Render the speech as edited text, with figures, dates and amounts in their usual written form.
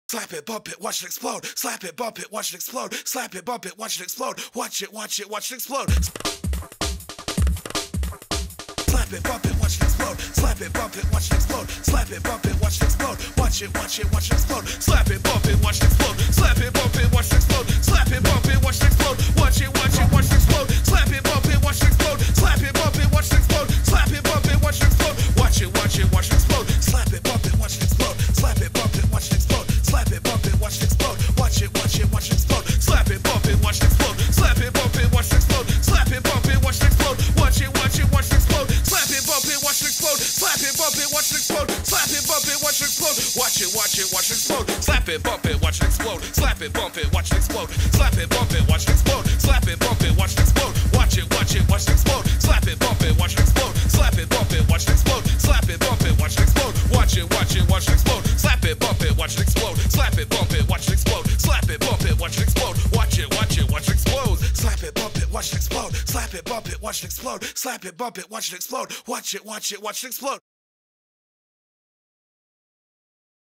Slap it, bump it, watch it explode. Slap it, bump it, watch it explode. Slap it, bump it, watch it explode. Watch it, watch it, watch it explode. Slap it, bump it, watch it explode. Slap it, bump it, watch it explode. Slap it, bump it, watch it explode. Watch it, watch it, watch it explode. Slap it, bump it, watch it explode. Slap it, bump it, watch it explode. Slap it, bump it, watch it explode. Watch it, watch it, watch it explode. Slap it, bump it, watch it explode. Slap it, bump it, watch it explode. Slap it, bump it, watch it explode. Watch it, watch it, watch it explode. Slap it, bump it, watch it explode. Slap it, bump it, watch it explode. Slap it, bump it, watch it explode. Watch it, watch it, watch it explode. Slap it, bump it, watch it explode. Slap it, bump it, watch it explode. Slap it, bump it, watch it explode. Watch it, watch it, watch it explode. Slap it, bump it, watch it explode. Slap it, bump it, watch it explode. Slap it, bump it, watch it explode. Watch it, watch it, watch it explode. Slap it, bump it, watch it explode. Slap it, bump it, watch it explode. Slap it, bump it, watch it explode. Slap it, bump it, watch it explode. Watch it, watch it, watch it explode. Slap it, bump it, watch it explode. Slap it, bump it, watch it explode. Slap it, bump it, watch it explode. Watch it, watch it, watch it explode. Slap it, bump it, watch it explode. Slap it, bump it, watch it explode. Slap it, bump it, watch it explode. Watch it, watch it, watch it explode. Slap it, bump it, watch it explode. Slap it, bump it, watch it explode. Slap it, bump it, watch it explode. Watch it, watch it, watch it explode.